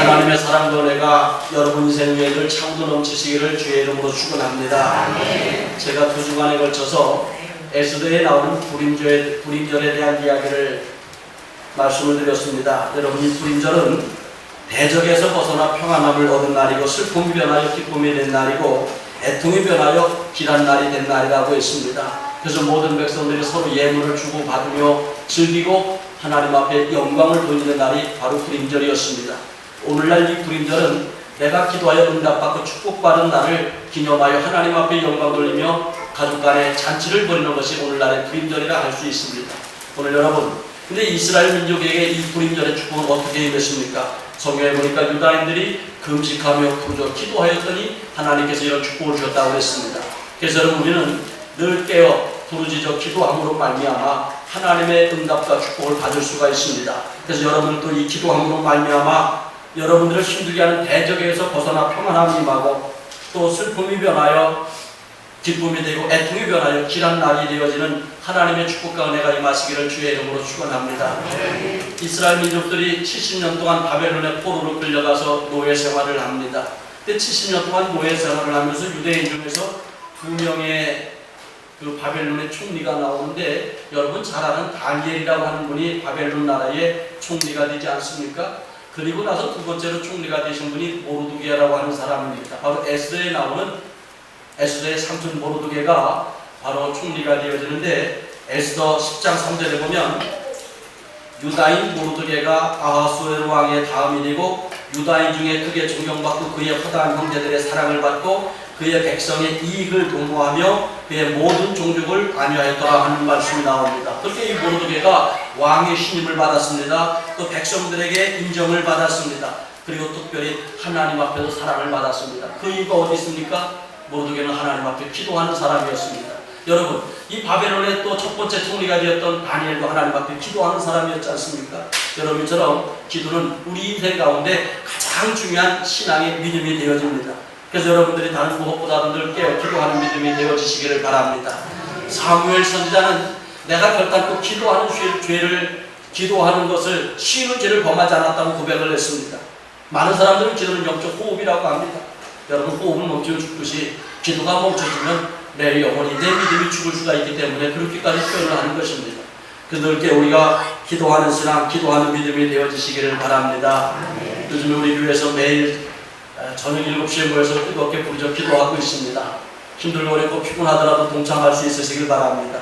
하나님의 사랑과 은혜가 여러분 인생 위에 늘 차고 넘치시기를 주의 이름으로 축원합니다. 제가 2주간에 걸쳐서 에스더에 나오는 불임절에 대한 이야기를 말씀을 드렸습니다. 여러분, 이 불임절은 대적에서 벗어나 평안함을 얻은 날이고, 슬픔이 변하여 기쁨이 된 날이고, 애통이 변하여 길한 날이 된 날이라고 했습니다. 그래서 모든 백성들이 서로 예물을 주고 받으며 즐기고 하나님 앞에 영광을 돌리는 날이 바로 불임절이었습니다. 오늘날 이 불임절은 내가 기도하여 응답받고 축복받은 날을 기념하여 하나님 앞에 영광 돌리며 가족 간의 잔치를 벌이는 것이 오늘날의 불임절이라 할 수 있습니다. 오늘 여러분, 근데 이스라엘 민족에게 이 불임절의 축복은 어떻게 임했습니까? 성경에 보니까 유다인들이 금식하며 부르짖어 기도하였더니 하나님께서 이런 축복을 주셨다고 했습니다. 그래서 여러분, 우리는 늘 깨어 부르짖어 기도함으로 말미암아 하나님의 응답과 축복을 받을 수가 있습니다. 그래서 여러분도 이 기도함으로 말미암아 여러분들을 힘들게 하는 대적에서 벗어나 평안함이 임하고, 또 슬픔이 변하여 기쁨이 되고 애통이 변하여 길한 날이 되어지는 하나님의 축복과 은혜가 임하시기를 주의 이름으로 축원합니다. 이스라엘 민족들이 70년 동안 바벨론의 포로로 끌려가서 노예 생활을 합니다. 근데 70년 동안 노예 생활을 하면서 유대인 중에서 2명의 그 바벨론의 총리가 나오는데, 여러분 잘 아는 다니엘이라고 하는 분이 바벨론 나라의 총리가 되지 않습니까? 그리고 나서 두 번째로 총리가 되신 분이 모르드게라고 하는 사람입니다. 바로 에스더에 나오는 에스더의 삼촌 모르드게가 바로 총리가 되어지는데, 에스더 10장 3절에 보면 유다인 모르드게가 아하수에로 왕의 다음이 되고 유다인 중에 크게 존경받고 그의 허다한 형제들의 사랑을 받고 그의 백성의 이익을 도모하며 그의 모든 종족을 안위하였더라 하는 말씀이 나옵니다. 그렇게 이 모르드게가 왕의 신임을 받았습니다. 또 백성들에게 인정을 받았습니다. 그리고 특별히 하나님 앞에서 사랑을 받았습니다. 그 이유가 어디 있습니까? 모르드게는 하나님 앞에 기도하는 사람이었습니다. 여러분, 이 바벨론의 또 첫 번째 총리가 되었던 다니엘도 하나님 앞에 기도하는 사람이었지 않습니까? 여러분처럼 기도는 우리 인생 가운데 가장 중요한 신앙의 믿음이 되어집니다. 그래서 여러분들이 다른 무엇보다도 늘 깨어 기도하는 믿음이 되어지시기를 바랍니다. 사무엘 선지자는 내가 결단코 기도하는 것을 쉬는 죄를 범하지 않았다고 고백을 했습니다. 많은 사람들은 기도는 영적 호흡이라고 합니다. 여러분, 호흡을 멈추면 죽듯이 기도가 멈춰지면 내 영혼이, 내 믿음이 죽을 수가 있기 때문에 그렇게까지 표현을 하는 것입니다. 그래서 늘 우리가 기도하는 신앙, 기도하는 믿음이 되어지시기를 바랍니다. 요즘에 우리 교회에서 매일 저녁 7시에 모여서 뜨겁게 부르짖어 기도하고 있습니다. 힘들고 어렵고 피곤하더라도 동참할 수 있으시길 바랍니다.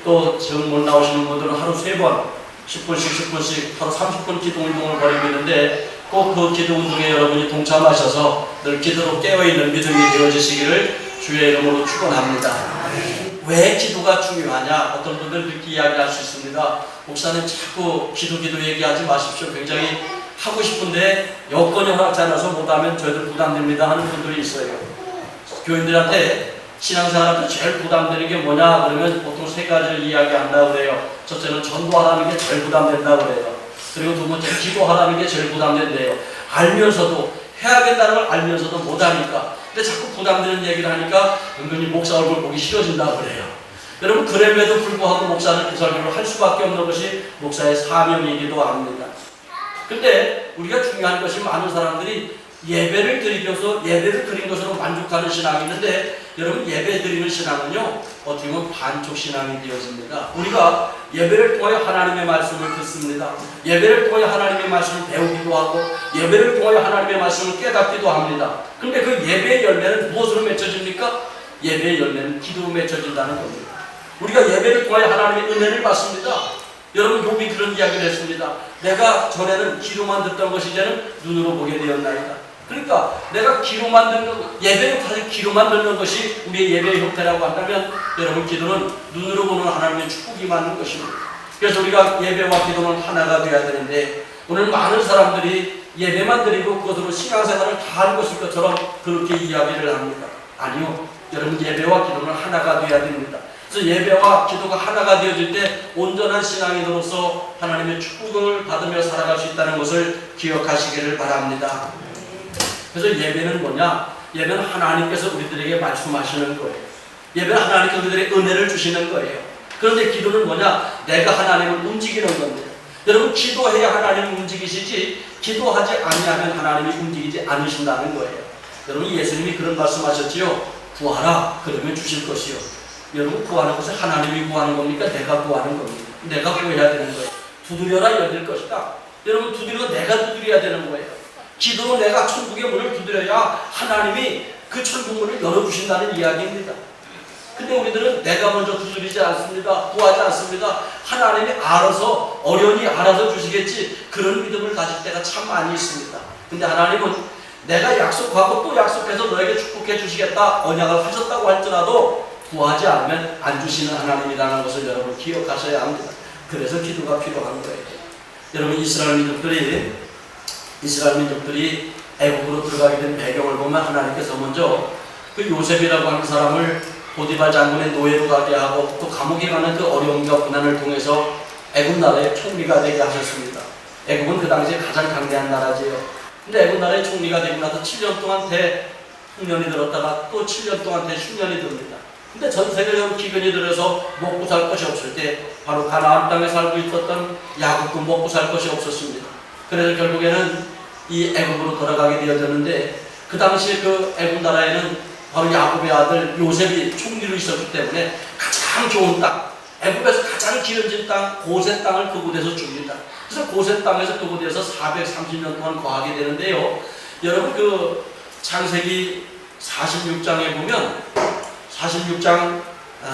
또 지금 못 나오시는 분들은 하루 3번 10분씩 하루 30분 기도 운동을 벌이고 있는데, 꼭 그 기도 운동에 여러분이 동참하셔서 늘 기도로 깨어있는 믿음이 되어지시기를 주의 이름으로 축원합니다. 왜 기도가 중요하냐? 어떤 분들은 이렇게 이야기할 수 있습니다. 목사님 자꾸 기도 얘기하지 마십시오. 굉장히 하고 싶은데 여건이 허락지 않아서 못하면 저희들 부담됩니다 하는 분들이 있어요. 교인들한테 신앙생활할 때 제일 부담되는 게 뭐냐 그러면 보통 3가지를 이야기한다고 그래요. 첫째는 전도하라는 게 제일 부담된다고 그래요. 그리고 두 번째 기도하라는 게 제일 부담된대요. 알면서도, 해야 된다는 걸 알면서도 못하니까. 근데 자꾸 부담되는 얘기를 하니까 은근히 목사 얼굴 보기 싫어진다고 그래요. 여러분, 그럼에도 불구하고 목사는 그 설교를 할 수밖에 없는 것이 목사의 사명이기도 합니다. 근데 우리가 중요한 것이, 많은 사람들이 예배를 드린 것으로 만족하는 신앙이 있는데, 여러분, 예배 드리는 신앙은요 어떻게 보면 반쪽 신앙이 되어집니다. 우리가 예배를 통하여 하나님의 말씀을 듣습니다. 예배를 통하여 하나님의 말씀을 배우기도 하고, 예배를 통하여 하나님의 말씀을 깨닫기도 합니다. 근데 그 예배의 열매는 무엇으로 맺혀집니까? 예배의 열매는 기도로 맺혀진다는 겁니다. 우리가 예배를 통하여 하나님의 은혜를 받습니다. 여러분, 욥이 그런 이야기를 했습니다. 내가 전에는 귀로만 듣던 것이 이제는 눈으로 보게 되었나이다. 그러니까 내가 귀로만 듣는, 예배는 사실 귀로만 듣는 것이 우리의 예배의 형태라고 한다면, 여러분, 기도는 눈으로 보는 하나님의 축복이 맞는 것입니다. 그래서 우리가 예배와 기도는 하나가 되어야 되는데, 오늘 많은 사람들이 예배만 드리고 그것으로 신앙생활을 다 하는 것일 것처럼 그렇게 이야기를 합니다. 아니요, 여러분, 예배와 기도는 하나가 되어야 됩니다. 그래서 예배와 기도가 하나가 되어질 때 온전한 신앙인으로서 하나님의 축복을 받으며 살아갈 수 있다는 것을 기억하시기를 바랍니다. 그래서 예배는 뭐냐? 예배는 하나님께서 우리들에게 말씀하시는 거예요. 예배는 하나님께서 우리들에게 은혜를 주시는 거예요. 그런데 기도는 뭐냐? 내가 하나님을 움직이는 겁니다. 여러분, 기도해야 하나님이 움직이시지 기도하지 아니하면 하나님이 움직이지 않으신다는 거예요. 여러분, 예수님이 그런 말씀하셨지요. 구하라 그러면 주실 것이요. 여러분, 구하는 것은 하나님이 구하는 겁니까? 내가 구하는 겁니까? 내가 구해야 되는 거예요. 두드려라 열릴 것이다. 여러분, 두드려 내가 두드려야 되는 거예요. 기도로 내가 천국의 문을 두드려야 하나님이 그 천국 문을 열어주신다는 이야기입니다. 근데 우리들은 내가 먼저 두드리지 않습니다. 구하지 않습니다. 하나님이 알아서 어련히 알아서 주시겠지, 그런 믿음을 가질 때가 참 많이 있습니다. 근데 하나님은 내가 약속하고 또 약속해서 너에게 축복해 주시겠다 언약을 하셨다고 할지라도 구하지 않으면 안 주시는 하나님이라는 것을 여러분 기억하셔야 합니다. 그래서 기도가 필요한 거예요. 여러분, 이스라엘 민족들이 애국으로 들어가게 된 배경을 보면 하나님께서 먼저 그 요셉이라고 하는 사람을 보디발 장군의 노예로 가게 하고 또 감옥에 가는 그 어려움과 고난을 통해서 애국 나라의 총리가 되게 하셨습니다. 애국은 그 당시에 가장 강대한 나라지요. 근데 애국 나라의 총리가 되고 나서 7년 동안 대흉년이 들었다가 또 7년 동안 대흉년이 듭니다. 근데 전 세계적으로 기근이 들어서 먹고 살 것이 없을 때 바로 가나안 땅에 살고 있었던 야곱도 먹고 살 것이 없었습니다. 그래서 결국에는 이 애국으로 돌아가게 되어졌는데, 그 당시 그 애국 나라에는 바로 야곱의 아들 요셉이 총리로 있었기 때문에 가장 좋은 땅, 애굽에서 가장 기름진 땅, 고센 땅을 그곳에서 줍니다. 그래서 고센 땅에서 그곳에서 430년 동안 거하게 되는데요. 여러분, 그 창세기 46장에 보면 46장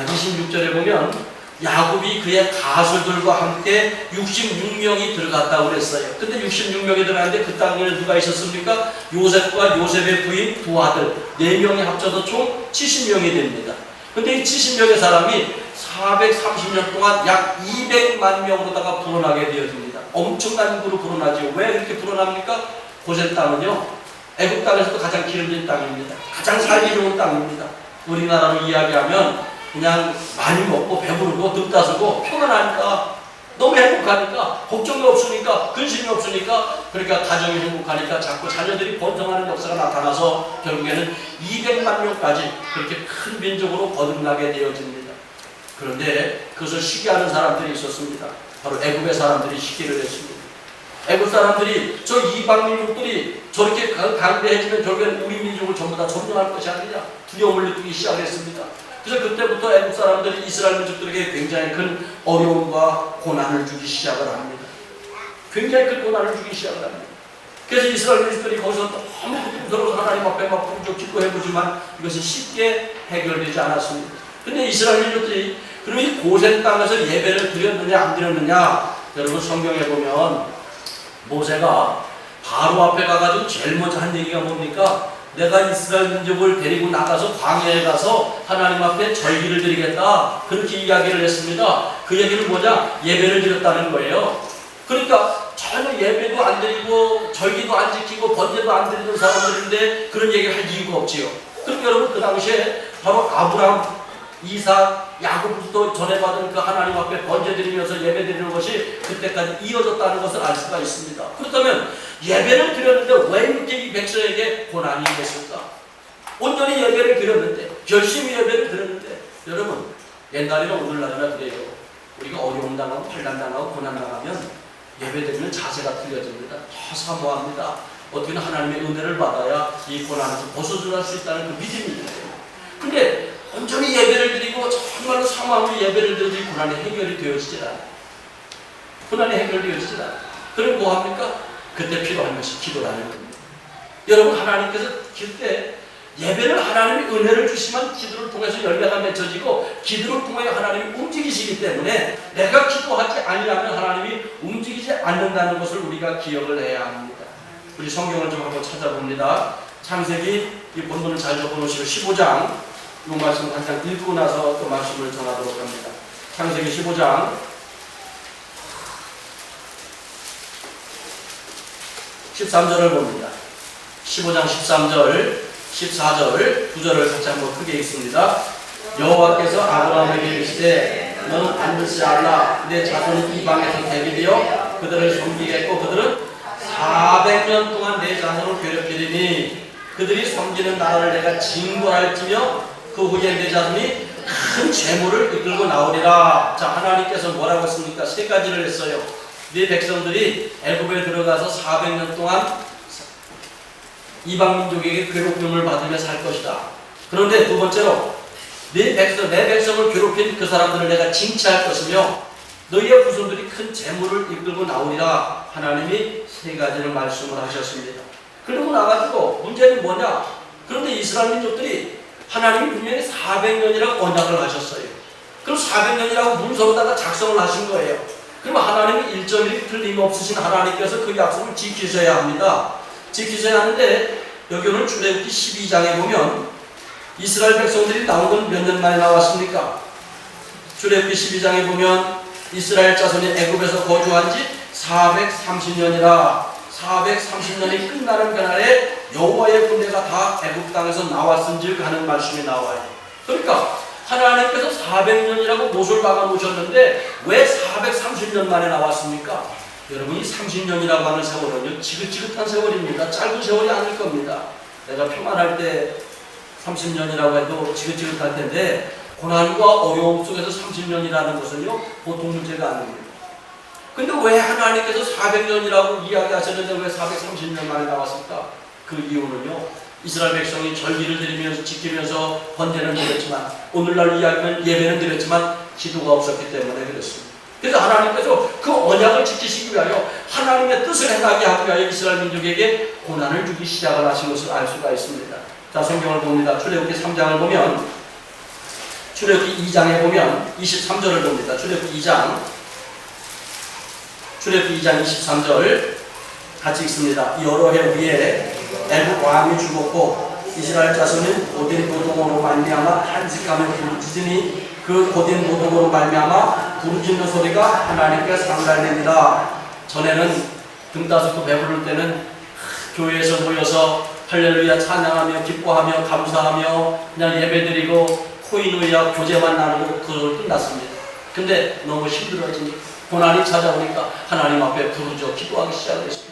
26절에 보면 야곱이 그의 가수들과 함께 66명이 들어갔다고 그랬어요. 근데 66명이 들어갔는데 그 땅에 누가 있었습니까? 요셉과 요셉의 부인 두 아들 4명이 합쳐서 총 70명이 됩니다. 근데 이 70명의 사람이 430년 동안 약 200만 명으로다가 불어나게 되어집니다. 엄청난 인구로 불어나죠. 왜 그렇게 불어납니까? 고센 땅은요, 애국 땅에서도 가장 기름진 땅입니다. 가장 살기 좋은 땅입니다. 우리나라로 이야기하면 그냥 많이 먹고 배부르고 득 따스고 평안하니까, 너무 행복하니까, 걱정이 없으니까, 근심이 없으니까, 그러니까 가정이 행복하니까 자꾸 자녀들이 번성하는 역사가 나타나서 결국에는 200만 명까지 그렇게 큰 민족으로 거듭나게 되어집니다. 그런데 그것을 시기하는 사람들이 있었습니다. 바로 애국의 사람들이 시기를 했습니다. 애국 사람들이 저 이방 민족들이 저렇게 강대해지면 결국엔 우리 민족을 전부 다 점령할 것이 아니냐 두려움을 느끼기 시작했습니다. 그래서 그때부터 애국 사람들이 이스라엘 민족들에게 굉장히 큰 어려움과 고난을 주기 시작을 합니다. 굉장히 큰 고난을 주기 시작을 합니다. 그래서 이스라엘 민족들이 거기서 너무 고통스러워서 하나님 앞에 막 부르짖고 기도해보지만 이것이 쉽게 해결되지 않았습니다. 근데 이스라엘 민족들이 그럼 이 고센 땅에서 예배를 드렸느냐 안 드렸느냐, 여러분 성경에 보면 모세가 바로 앞에 가가지고 제일 먼저 한 얘기가 뭡니까? 내가 이스라엘 민족을 데리고 나가서 광야에 가서 하나님 앞에 절기를 드리겠다, 그렇게 이야기를 했습니다. 그 얘기는 뭐냐? 예배를 드렸다는 거예요. 그러니까 전혀 예배도 안 드리고 절기도 안 지키고 번제도 안 드리는 사람들인데 그런 얘기를 할 이유가 없지요. 그러니까 여러분, 그 당시에 바로 아브라함, 이삭, 야곱부터 전해받은 그 하나님 앞에 번제 드리면서 예배 드리는 것이 그때까지 이어졌다는 것을 알 수가 있습니다. 그렇다면 예배를 드렸는데 왜 이렇게 이 백성에게 고난이 됐을까? 온전히 예배를 드렸는데, 열심히 예배를 드렸는데, 여러분 옛날이나 오늘날이나 그래요. 우리가 어려움 당하고 환난 당하고 고난 당하면 예배 드리는 자세가 틀려집니다. 더 사모합니다. 어떻게든 하나님의 은혜를 받아야 이 고난에서 벗어날 수 있다는 그 믿음이 있어요. 근데 온전히 예배를 드리고 정말로 사모하고 예배를 드려도 이 고난이 해결이 되어지질 않아요. 고난이 해결되어지질 않아요. 그럼 뭐합니까? 그때 필요한 것이 기도라는 겁니다. 여러분, 하나님께서 그때 예배를 하나님이 은혜를 주시면 기도를 통해서 열매가 맺혀지고 기도를 통해 하나님이 움직이시기 때문에 내가 기도하지 아니하면 하나님이 움직이지 않는다는 것을 우리가 기억을 해야 합니다. 우리 성경을 좀 한번 찾아봅니다. 창세기, 이 본문을 잘 적어놓으시고 15장, 이 말씀을 한 장 읽고 나서 또 말씀을 전하도록 합니다. 창세기 15장 13절을 봅니다. 15장 13절, 14절, 9절을 같이 한번 크게 읽습니다. 여호와께서 아브라함에게 이르시되 너는 반드시 알라. 내 자손이 이방에서 대비되어 그들을 섬기겠고 그들은 400년 동안 내 자손을 괴롭히리니 그들이 섬기는 나라를 내가 징벌할지며 그 후에 내 자손이 큰 재물을 이끌고 나오리라. 자, 하나님께서 뭐라고 했습니까? 세 가지를 했어요. 네 백성들이 애굽에 들어가서 400년 동안 이방 민족에게 괴롭힘을 받으며 살 것이다. 그런데 두 번째로 내 백성을 괴롭힌 그 사람들을 내가 징치할 것이며 너희의 후손들이 큰 재물을 이끌고 나오리라. 하나님이 세 가지를 말씀을 하셨습니다. 그러고 나가지고 문제는 뭐냐? 그런데 이스라엘 민족들이 하나님이 분명히 400년이라고 언약을 하셨어요. 그럼 400년이라고 문서로다가 작성을 하신 거예요. 그럼 하나님이 1.1 틀림없으신 하나님께서 그 약속을 지키셔야 합니다. 지키셔야 하는데 여기 오늘 출애굽기 12장에 보면 이스라엘 백성들이 나온 건 몇 년 만에 나왔습니까? 출애굽기 12장에 보면 이스라엘 자손이 애굽에서 거주한 지 430년이라 430년이 끝나는 그날에 여호와의 군대가 다 애굽 땅에서 나왔은즉 하는 말씀이 나와요. 그러니까 하나님께서 400년이라고 못을 박아 놓으셨는데 왜 430년 만에 나왔습니까? 여러분이 30년이라고 하는 세월은요 지긋지긋한 세월입니다. 짧은 세월이 아닐 겁니다. 내가 평안할 때 30년이라고 해도 지긋지긋할 텐데 고난과 어려움 속에서 30년이라는 것은요 보통 문제가 아닙니다. 근데 왜 하나님께서 400년이라고 이야기하셨는데 왜 430년 만에 나왔을까? 그 이유는요 이스라엘 백성이 절기를 드리면서 지키면서 번제는 드렸지만 오늘날 이야기는 예배는 드렸지만 기도가 없었기 때문에 그렇습니다. 그래서 하나님께서 그 언약을 지키시기 위하여 하나님의 뜻을 행하게 하기 위하여 이스라엘 민족에게 고난을 주기 시작을 하신 것을 알 수가 있습니다. 자, 성경을 봅니다. 출애굽기 3장을 보면 출애굽기 2장에 보면 23절을 봅니다. 출애굽기 2장 23절 같이 읽습니다. 여러 해 후에 애굽 왕이 죽었고 이스라엘 자손은 고된 노동으로 말미암아 탄식하며 부르짖으니 그 고된 노동으로 말미암아 부르짖는 소리가 하나님께 상달됩니다. 전에는 등 따숩고 배부를 때는 교회에서 모여서 할렐루야 찬양하며 기뻐하며 감사하며 그냥 예배드리고 코이노이아 교제만 나누고 그걸 끝났습니다. 근데 너무 힘들어지니 고난이 찾아오니까 하나님 앞에 부르짖어 기도하기 시작했습니다.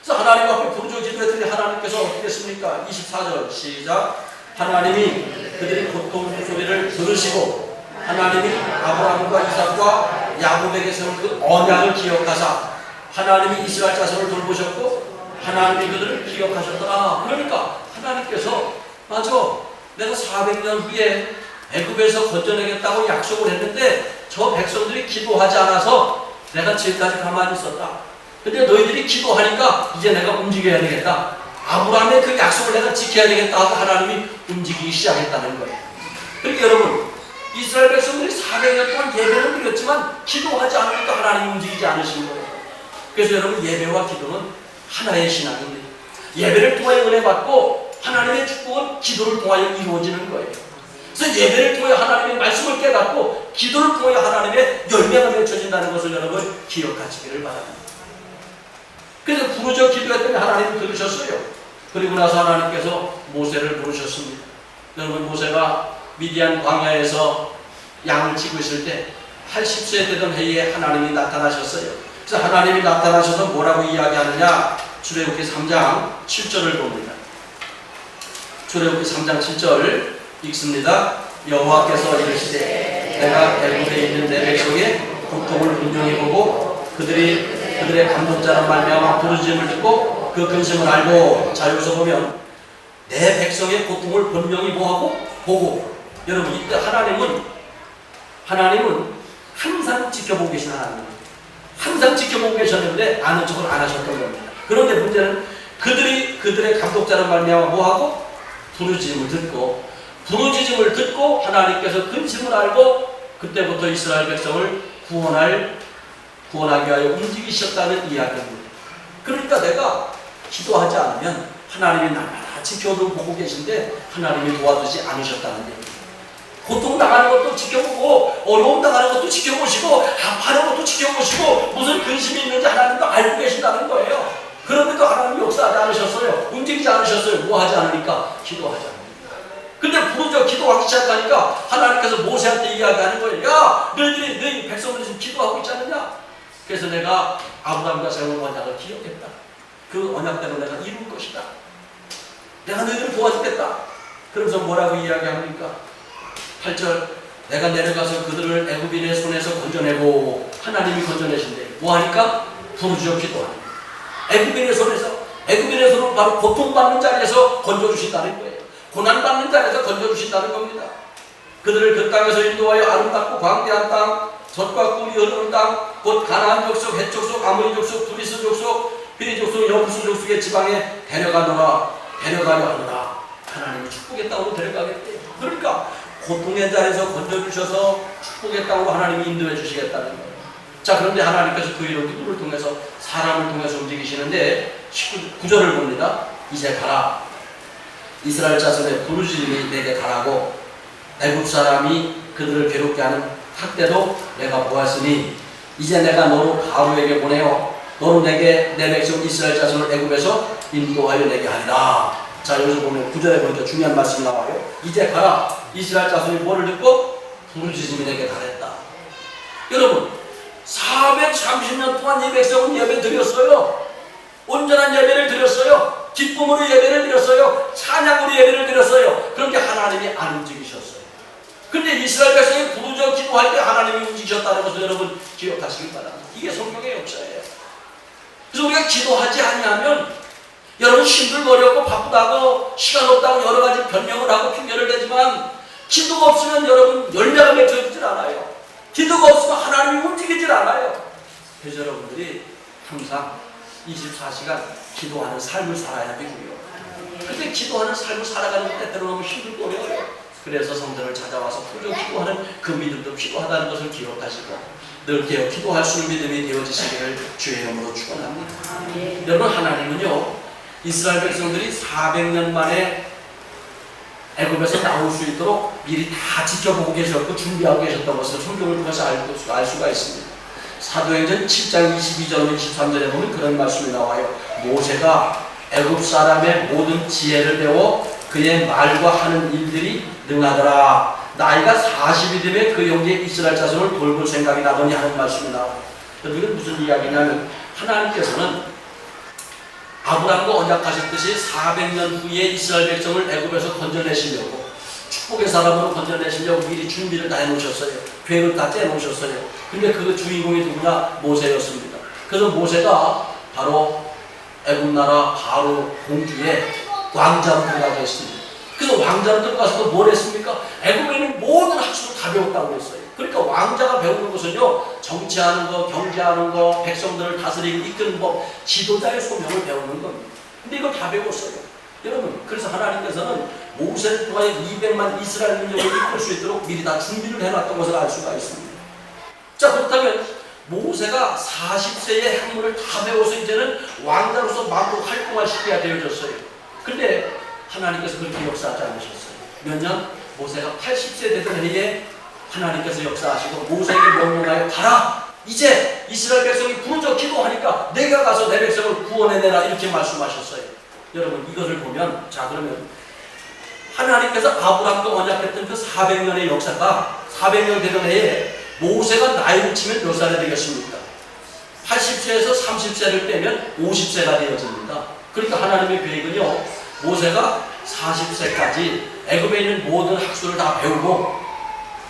그래서 하나님 앞에 부르짖어 기도했더니 하나님께서 어떻게 했습니까? 24절 시작. 하나님이 그들의 고통 소리를 들으시고 하나님이 아브라함과 이삭과 야곱에게 세운 그 언약을 기억하사 하나님이 이스라엘 자손을 돌보셨고 하나님이 그들을 기억하셨더라. 그러니까 하나님께서 맞아 내가 400년 후에 애굽에서 건져내겠다고 약속을 했는데 저 백성들이 기도하지 않아서 내가 지금까지 가만히 있었다. 근데 너희들이 기도하니까 이제 내가 움직여야 되겠다. 아브라함의 그 약속을 내가 지켜야 되겠다 하고 하나님이 움직이기 시작했다는 거예요. 그러니까 여러분 이스라엘 백성들이 400년 동안 예배를 드렸지만 기도하지 않으니까 하나님이 움직이지 않으신 거예요. 그래서 여러분 예배와 기도는 하나의 신앙입니다. 예배를 통하여 은혜 받고 하나님의 축복은 기도를 통하여 이루어지는 거예요. 그래서 예배를 통해 하나님의 말씀을 깨닫고 기도를 통해 하나님의 열매가 맺혀진다는 것을 여러분 기억하시기를 바랍니다. 그래서 부르짖어 기도했더니 하나님이 들으셨어요. 그리고 나서 하나님께서 모세를 부르셨습니다. 여러분 모세가 미디안 광야에서 양을 치고 있을 때 80세 되던 해에 하나님이 나타나셨어요. 그래서 하나님이 나타나셔서 뭐라고 이야기하느냐? 출애굽기 3장 7절을 봅니다. 출애굽기 3장 7절 읽습니다. 여호와께서 이르시되 내가 애굽에 있는 내 백성의 고통을 분명히 보고 그들의 감독자로 말미암아 부르짖음을 듣고 그 근심을 알고. 자 여기서 보면 내 백성의 고통을 분명히 보고 여러분 이때 하나님은 항상 지켜보고 계신 하나님입니다. 항상 지켜보고 계셨는데 아는 척을 안 하셨던 겁니다. 그런데 문제는 그들의 감독자로 말미암아 뭐하고 부르짖음을 듣고 하나님께서 근심을 알고 그때부터 이스라엘 백성을 구원하기 위하여 움직이셨다는 이야기입니다. 그러니까 내가 기도하지 않으면 하나님이 날마다 지켜도 보고 계신데 하나님이 도와주지 않으셨다는 얘기입니다. 고통 당하는 것도 지켜보고 어려움 당하는 것도 지켜보시고 아파하는 것도 지켜보시고 무슨 근심이 있는지 하나님도 알고 계신다는 거예요. 그런데도 하나님이 역사하지 않으셨어요. 움직이지 않으셨어요. 뭐 하지 않으니까? 기도하지 않으니까. 근데 부르짖어 기도하기 시작하니까 하나님께서 모세한테 이야기하는 거예요. 야 너희 백성들이 지금 기도하고 있지 않느냐? 그래서 내가 아브라함과 세운 언약을 기억했다. 그 언약대로 내가 이룰 것이다. 내가 너희들을 도와주겠다. 그러면서 뭐라고 이야기합니까? 8절 내가 내려가서 그들을 애굽인의 손에서 건져내고 하나님이 건져내신대. 뭐하니까? 부르짖어 기도하는 거예요. 애굽인의 손으로 바로 고통받는 자리에서 건져주신다는 거예요. 고난받는 자리에서 건져주신다는 겁니다. 그들을 그 땅에서 인도하여 아름답고 광대한 땅, 젖과 꿀이 흐르는 땅, 곧 가나안 족속, 헷 족속, 아모리 족속, 브리스 족속, 히리 족속, 여부스 족속의 지방에 데려가려 하노라. 하나님이 축복의 땅으로 데려가겠대요. 그러니까 고통의 자리에서 건져주셔서 축복의 땅으로 하나님이 인도해 주시겠다는 거예요. 자, 그런데 하나님께서 그 일을 누구를 통해서, 사람을 통해서 움직이시는데 19절을 봅니다. 이제 가라. 이스라엘 자손의 부르짖음이 내게 가라고, 애굽 사람이 그들을 괴롭게 하는 학대도 내가 보았으니 이제 내가 너로 바로에게 보내어 너로 내게 내 백성 이스라엘 자손을 애굽에서 인도하여 내게 하리라. 자, 여기서 보면 9절에 보니까 중요한 말씀이 나와요. 이제 가라. 이스라엘 자손이 뭐를 듣고? 부르짖음이 내게 가랬다. 여러분, 430년 동안 이 백성은 예배 드렸어요. 온전한 예배를 드렸어요. 기쁨으로 예배를 드렸어요. 찬양으로 예배를 드렸어요. 그런데 하나님이 안 움직이셨어요. 근데 이스라엘 백성이 부르짖어 기도할 때 하나님이 움직이셨다는 것을 여러분 기억하시길 바랍니다. 이게 성경의 역사예요. 그래서 우리가 기도하지 아니하면, 여러분 힘들고 바쁘다고 시간 없다고 여러 가지 변명을 하고 핑계를 대지만, 기도가 없으면 여러분 열매가 맺혀지질 않아요. 기도가 없으면 하나님이 움직이질 않아요. 그래서 여러분들이 항상 24시간 기도하는 삶을 살아야 되고요. 근데 기도하는 삶을 살아가는 때때로 너무 힘들고 어려워요. 그래서 성전을 찾아와서 풀려 기도하는 그 믿음도 필요하다는 것을 기억하시고 늘 깨어 기도할 수 있는 믿음이 되어지시기를 주의 이름으로 축원합니다. 여러분, 하나님은요, 이스라엘 백성들이 400년 만에 애굽에서 나올 수 있도록 미리 다 지켜보고 계셨고 준비하고 계셨던 것을 성경을 통해서 알 수가 있습니다. 사도행전 7장 22절 23절에 보면 그런 말씀이 나와요. 모세가 애굽 사람의 모든 지혜를 배워 그의 말과 하는 일들이 능하더라. 나이가 40이 되면 그 형제 이스라엘 자손을 돌볼 생각이 나더니 하는 말씀이 나와요. 이건 무슨 이야기냐면, 하나님께서는 아브라함과 언약하셨듯이 400년 후에 이스라엘 백성을 애굽에서 건져내시려고, 축복의 사람으로 건져내시려고 미리 준비를 다 해놓으셨어요. 계획을 다 짜놓으셨어요. 근데 그 주인공이 누구냐? 모세였습니다. 그래서 모세가 바로 애굽 나라 바로 공주의 왕자로 들어가게 했습니다. 그래서 왕자로 들어가서 뭘 했습니까? 애굽에 있는 모든 학술을 다 배웠다고 했어요. 그러니까 왕자가 배우는 것은요, 정치하는 거, 경제하는 거, 백성들을 다스리고 이끄는 법, 지도자의 소명을 배우는 겁니다. 근데 이걸 다 배웠어요. 여러분, 그래서 하나님께서는 모세를 통하여 200만 이스라엘 민족을 이끌 수 있도록 미리 다 준비를 해놨던 것을 알 수가 있습니다. 자, 그렇다면 모세가 40세의 학문을 다 배워서 이제는 왕자로서 마음으로 활동할 시기가 되어졌어요. 근데 하나님께서 그렇게 역사하지 않으셨어요. 몇 년? 모세가 80세 되던 해에 하나님께서 역사하시고 모세에게 명령하여 가라. 이제 이스라엘 백성이 부르짖어 기도하니까 내가 가서 내 백성을 구원해내라. 이렇게 말씀하셨어요. 여러분, 이것을 보면, 자, 그러면 하나님께서 아브라함과 언약했던 그 400년의 역사가 400년 되던 해에 모세가 나이를 치면 몇 살이 되겠습니까? 80세에서 30세를 빼면 50세가 되어집니다. 그러니까 하나님의 계획은요, 모세가 40세까지 애굽에 있는 모든 학술을 다 배우고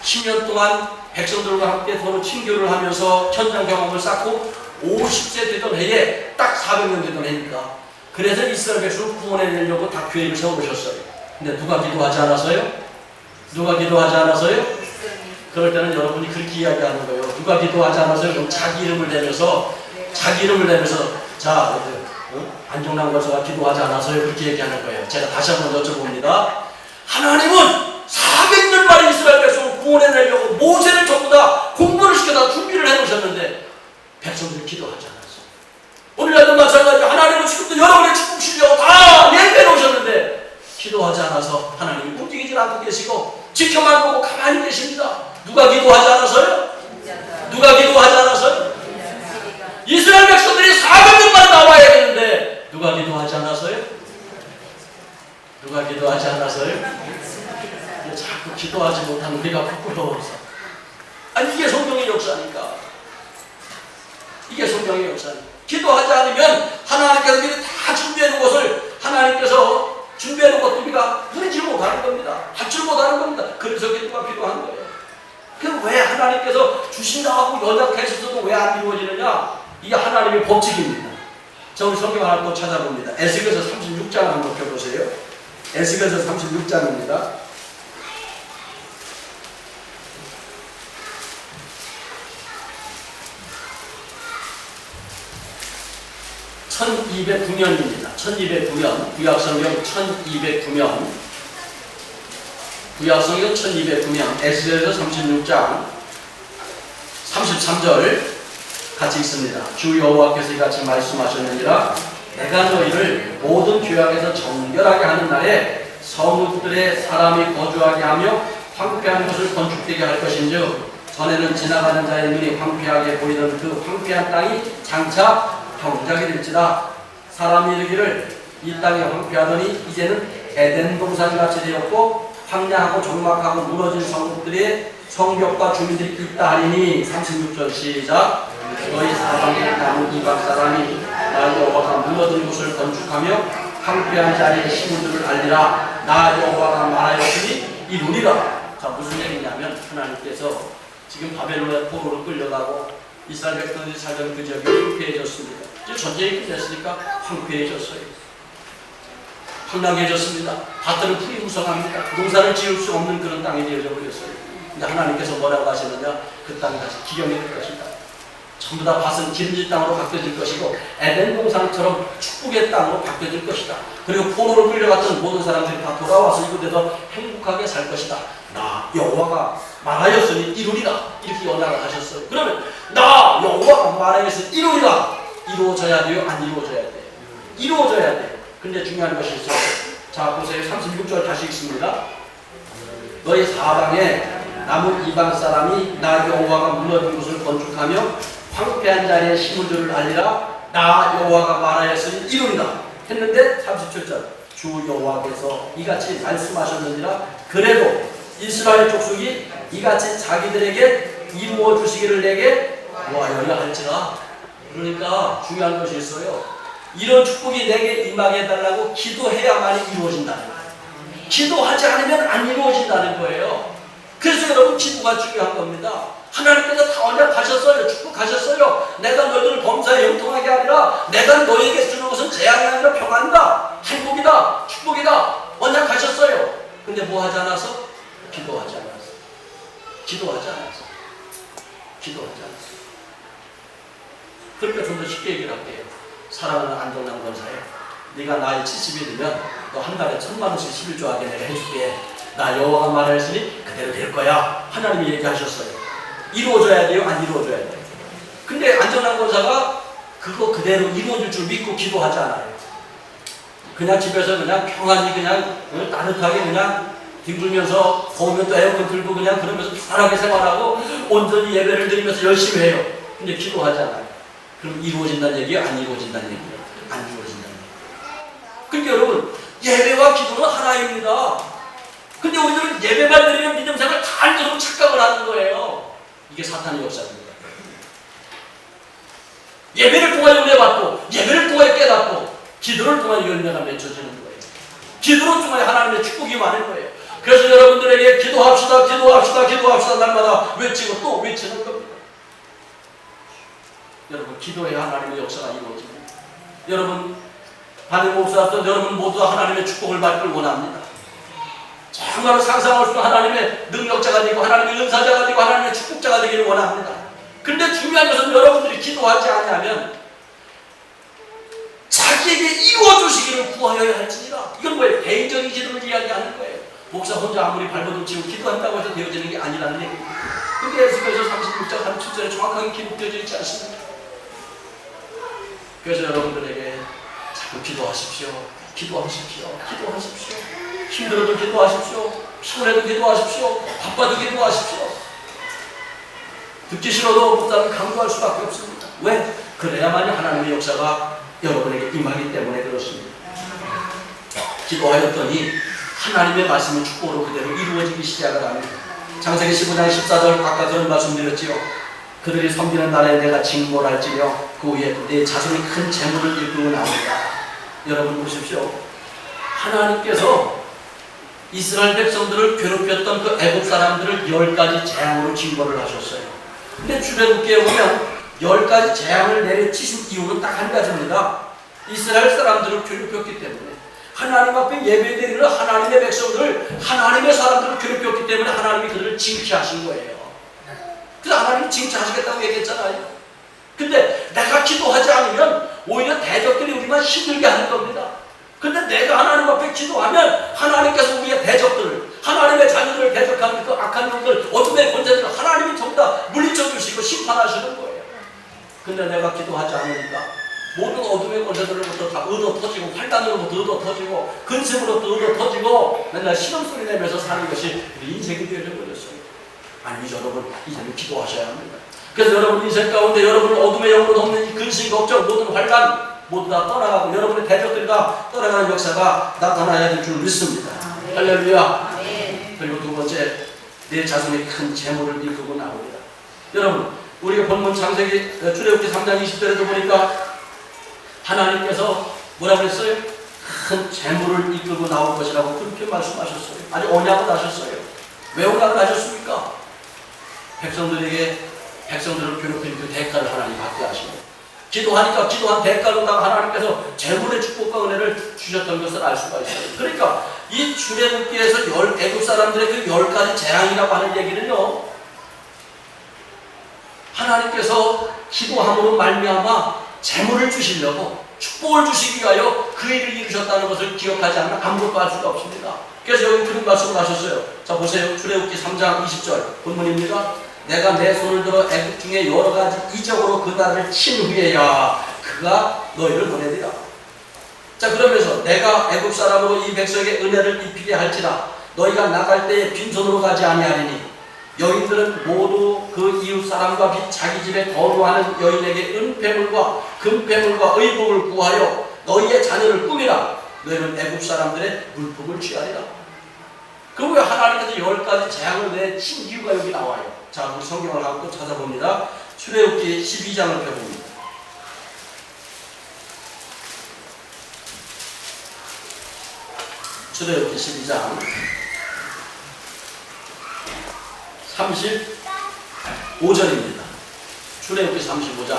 10년 동안 백성들과 함께 서로 친교를 하면서 현장 경험을 쌓고 50세 되던 해에 딱 400년 되던 해니까, 그래서 이스라엘 백성을 구원해내려고 다 계획을 세워놓으셨어요. 근데 누가 기도하지 않았어요? 누가 기도하지 않았어요? 그럴 때는 여러분이 그렇게 이야기하는 거예요. 누가 기도하지 않았어요? 그럼 자기 이름을 대면서 자, 안정남 권사가 기도하지 않아서요, 그렇게 얘기하는 거예요. 제가 다시 한번 여쭤봅니다. 하나님은 400년 만에 이스라엘 백성을 구원해내려고 모세를 전부 다 공부를 시켜다 준비를 해놓으셨는데 백성들이 기도하지 않았어요. 오늘날도 마찬가지로 하나님은 지금도 여러분의 축복 주려고 다 예배해 놓으셨는데 기도하지 않아서 하나님이 움직이지 않고 계시고 지켜만 보고 가만히 계십니다. 누가 기도하지 않아서요? 누가 기도하지 않아서요? 이스라엘 백성들이 400년 만에 나와야 되는데 누가 기도하지 않아서요? 누가 기도하지 않아서요? 자꾸 기도하지 못한 우리가 부끄러워서. 아니, 이게 성경의 역사니까. 이게 성경의 역사니까. 기도하지 않으면 하나님께서 미리 다 준비해놓은 것을 하나님께서 준비해놓은 것도 우리가 누리지 못하는 겁니다. 받지 못하는 겁니다. 그래서 기도가 필요한 거예요. 그럼 왜 하나님께서 주신다 하고 연약했었어도 왜 안 이루어지느냐? 이게 하나님의 법칙입니다. 자, 우리 성경 하나 또 찾아봅니다. 에스겔서 36장 한번 펴보세요. 에스겔서 36장입니다. 1209년입니다. 1209년, 구약성경 1209년, 구약성경 1209년, 에스겔서 36장 33절 같이 있습니다. 주 여호와께서 이같이 말씀하셨느니라. 내가 너희를 모든 죄악에서 정결하게 하는 날에 성읍들의 사람이 거주하게 하며 황폐한 곳을 건축되게 할 것인즉 전에는 지나가는 자의 눈이 황폐하게 보이던 그 황폐한 땅이 장차 경작이 될지라. 사람이 이르기를 이 땅이 황폐하더니 이제는 에덴 동산같이 되었고 황량하고 적막하고 무너진 성읍들의 성벽과 주민들이 있다 하리니. 36절 시작. 너희 사방에 남은 이방 사람이 나 여호와가 무너진 곳을 건축하며 황폐한 자리에 심은 줄을 알리라. 나 여호와가 말하였으니 이루리라. 자, 무슨 얘기냐면 하나님께서 지금 바벨론의 포로로 끌려가고 이스라엘 백성들이 살던 그 지역이 황폐해졌습니다. 이제 전쟁이 끝났으니까 황폐해졌어요. 황량해졌습니다. 밭들은 풀이 무성합니다. 농사를 지을 수 없는 그런 땅이 되어져 버렸어요. 근데 하나님께서 뭐라고 하시느냐? 그 땅이 다시 기경이 될 것이다. 전부 다 밭은 기름진 땅으로 바뀌어질 것이고 에덴 동산처럼 축복의 땅으로 바뀌어질 것이다. 그리고 포로로 끌려갔던 모든 사람들이 다 돌아와서 이곳에서 행복하게 살 것이다. 나 여호와가 말하였으니 이루리라. 이렇게 연락을 하셨어요. 그러면 나 여호와가 말하였으니 이루리라. 이루어져야 돼요? 안 이루어져야 돼요? 이루어져야 돼요. 근데 중요한 것이 있어요. 자, 보세요. 36절 다시 읽습니다. 너희 사방에 남은 이방 사람이 나 여호와가 무너진 곳을 건축하며 황폐한 자리에 심은 줄을 알리라. 나 여호와가 말하였으니 이루리라 했는데 37절 주 여호와께서 이같이 말씀하셨느니라. 그래도 이스라엘 족속이 이같이 자기들에게 이루어 주시기를 내게 구하여야 할지라. 그러니까 중요한 것이 있어요. 이런 축복이 내게 임하게 해달라고 기도해야만이 이루어진다는 거예요. 기도하지 않으면 안 이루어진다는 거예요. 그래서 여러분 기도가 중요한 겁니다. 하나님께서 다 언약하셨어요. 축복하셨어요. 내가 너희들을 범사에 형통하게 하리라. 내가 너희에게 주는 것은 재앙이 아니라 평안이다. 행복이다. 축복이다. 언약하셨어요. 근데 뭐 하지 않아서? 기도하지 않았어. 기도하지 않았어. 기도하지 않았어. 그러니까 좀 더 쉽게 얘기를 할게요. 사랑하는 안정남 권사에 네가 나이 70이 되면 너 한 달에 1000만원씩 11조하게 내가 해줄게. 나 여호와가 말하였으니 그대로 될 거야. 하나님이 얘기하셨어요. 이루어져야 돼요? 안 이루어져야 돼요? 근데 안정남 권사가 그거 그대로 이루어질 줄 믿고 기도하지 않아요. 그냥 집에서 그냥 평안히 그냥 따뜻하게 그냥 뒹굴면서 더우면 또 에어컨 틀고 그냥 그러면서 편하게 생활하고 온전히 예배를 드리면서 열심히 해요. 근데 기도하지 않아요. 그럼 이루어진다는 얘기예요? 안 이루어진다는 얘기예요? 안 이루어진다는 얘기예요. 그러니까 여러분 예배와 기도는 하나입니다. 근데 우리들은 예배만 드리면 믿음 생활 다 알고 착각을 하는 거예요. 이게 사탄의 역사입니다. 예배를 통하여 은혜 받고 예배를 통하여 깨닫고 기도를 통하여 열매가 맺혀지는 거예요. 기도를 통하여 하나님의 축복이 많은 거예요. 그래서 여러분들에게 기도합시다 기도합시다 기도합시다 날마다 외치고 또 외치는 겁니다. 여러분 기도해야 하나님의 역사가 이루어집니다. 여러분 담임 목사로서 여러분 모두 하나님의 축복을 받기를 원합니다. 정말로 상상할 수 없는 하나님의 능력자가 되고 하나님의 은사자가 되고 하나님의 축복자가 되기를 원합니다. 그런데 중요한 것은 여러분들이 기도하지 않으면 자기에게 이루어 주시기를 구하여야 할지니라. 이건 뭐예요? 개인적인 기도를 이야기하는 거예요. 목사 혼자 아무리 발버둥 치고 기도한다고 해서 되어지는 게 아니라는 얘기입니다. 그게 에스겔서 36장 37절에 정확하게 기록되어져 있지 않습니까? 그래서 여러분들에게 자꾸 기도하십시오. 기도하십시오. 기도하십시오. 힘들어도 기도하십시오. 피곤해도 기도하십시오. 바빠도 기도하십시오. 듣기 싫어도 못하면 강조할 수밖에 없습니다. 왜? 그래야만이 하나님의 역사가 여러분에게 임하기 때문에 그렇습니다. 기도하였더니 하나님의 말씀은 축복으로 그대로 이루어지기 시작을 합니다. 창세기 15장 14절 아까 그런 말씀드렸지요. 그들이 섬기는 날에 내가 징벌할지며 그 위에 내 자손이 큰 재물을 이끌고 나옵니다. 여러분 보십시오. 하나님께서 이스라엘 백성들을 괴롭혔던 그 애국 사람들을 10가지 재앙으로 징벌을 하셨어요. 근데 출애굽기에 보면 10가지 재앙을 내려치신 이유는 딱 한 가지입니다. 이스라엘 사람들을 괴롭혔기 때문에, 하나님 앞에 예배드리는 하나님의 백성들을, 하나님의 사람들을 괴롭혔기 때문에 하나님이 그들을 징계하신 거예요. 그래서 하나님이 징계하시겠다고 얘기했잖아요. 근데 내가 기도하지 않으면 오히려 대적들이 우리만 힘들게 하는 겁니다. 근데 내가 하나님 앞에 기도하면 하나님께서 우리의 대적들을, 하나님의 자녀들을 대적하는 그 악한 놈들, 어둠의 권세들을 하나님이 전부 다 물리쳐 주시고 심판하시는 거예요. 근데 내가 기도하지 않으니까 모든 어둠의 권세들로부터 다 얻어 터지고, 활단으로부터 얻어 터지고, 근심으로부터 얻어 터지고, 맨날 시름소리 내면서 사는 것이 우리 인생이 되어버렸어요. 아니 여러분, 이제는 기도하셔야 합니다. 그래서 여러분 인생 가운데 여러분을 어둠의 영으로 덮는 이 근심, 걱정, 모든 환란 모두 다 떠나가고 여러분의 대적들이 다 떠나가는 역사가 나타나야 될 줄 믿습니다. 할렐루야. 그리고 두 번째, 내 자손의 큰 재물을 이끌고 나오리라. 여러분, 우리가 본문 창세기 출애굽기 3장 20절에도 보니까 하나님께서 뭐라고 했어요? 큰 재물을 이끌고 나올 것이라고 그렇게 말씀하셨어요. 아주 언약을 하셨어요. 왜 언약을 하셨습니까? 백성들을 괴롭힌 그 대가를 하나님 받게 하시고, 기도하니까 기도한 대가로다가 하나님께서 재물의 축복과 은혜를 주셨던 것을 알 수가 있어요. 그러니까 이 출애굽기에서 애굽 사람들의 그 10가지 재앙이라고 하는 얘기는요, 하나님께서 기도함으로 말미암아 재물을 주시려고, 축복을 주시기 위하여 그 일을 이루셨다는 것을 기억하지 않으면 아무것도 할 수가 없습니다. 그래서 여기 그런 말씀을 하셨어요. 자 보세요. 출애굽기 3장 20절 본문입니다. 내가 내 손을 들어 애굽 중에 여러 가지 이적으로 그 나라를 친 후에야 그가 너희를 보내리라. 자 그러면서 내가 애굽 사람으로 이 백성에게 은혜를 입히게 할지라 너희가 나갈 때에 빈손으로 가지 아니하리니 여인들은 모두 그 이웃 사람과 및 자기 집에 거류하는 여인에게 은폐물과 금폐물과 의복을 구하여 너희의 자녀를 꾸미라. 너희는 애굽 사람들의 물품을 취하리라. 그럼 왜 하나님께서 10가지 재앙을 내친 이유가 여기 나와요. 자 우리 성경을 한번 또 찾아봅니다. 출애굽기 12장을 펴봅니다. 출애굽기 12장 35절입니다. 출애굽기 35장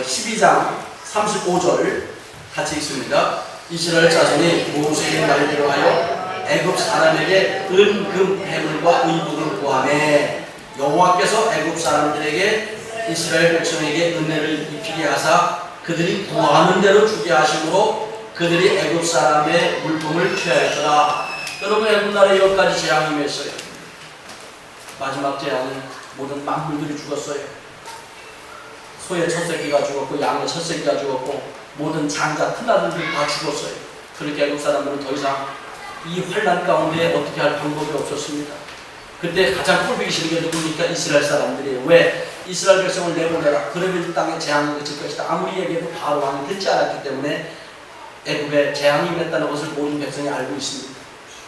12장 35절 같이 읽습니다. 이스라엘 자손이 모세의 말대로 하여 애굽 사람에게 은금 패물과 의복을 구하매 여호와께서 애굽 사람들에게 이스라엘 백성에게 은혜를 입히게 하사 그들이 구하는 대로 주게 하심으로 그들이 애굽 사람의 물품을 취하였더라. 여러분 애굽 나라에 10가지 재앙이 임했어요. 마지막 재앙은 모든 만물들이 죽었어요. 소의 첫 새끼가 죽었고 양의 첫 새끼가 죽었고 모든 장자 큰 아들들이 다 죽었어요. 그렇게 애굽 사람들은 더 이상 이 환난 가운데 어떻게 할 방법이 없었습니다. 그때 가장 꼴보기 싫은 게 누굽니까? 이스라엘 사람들이에요. 왜? 이스라엘 백성을 내보내라. 그러면 이 땅에 재앙이 그칠 것이다. 아무리 얘기해도 바로 왕이 듣지 않았기 때문에 애굽에 재앙이 임했다는 것을 모든 백성이 알고 있습니다.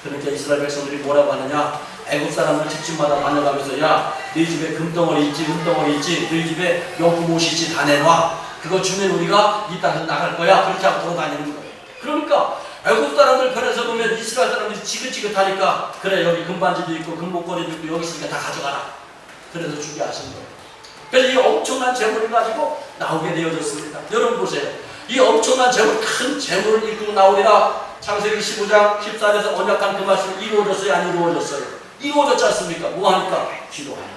그러니까 이스라엘 백성들이 뭐라고 하느냐? 애굽 사람들 집집마다 다녀가면서 야, 너희 집에 금덩어리 있지, 은덩어리 있지, 너희 집에 용품 옷이 있지, 다 내놔. 그거 주면 우리가 이 땅에서 나갈 거야. 그렇게 하고 돌아다니는 거예요. 그러니까 애굽 사람들 편에서 보면 이스라엘 사람들이 지긋지긋하니까 그래 여기 금반지도 있고 금목걸이도 있고 여기 있으니까 다 가져가라. 그래서 주게 하신 거예요. 그래서 이 엄청난 재물을 가지고 나오게 되어졌습니다. 여러분 보세요. 이 엄청난 재물, 큰 재물을 이끌고 나오리라. 창세기 15장 14절에서 언약한 그 말씀이 이루어졌어요? 안 이루어졌어요? 이루어졌지 않습니까? 뭐하니까? 기도하니까.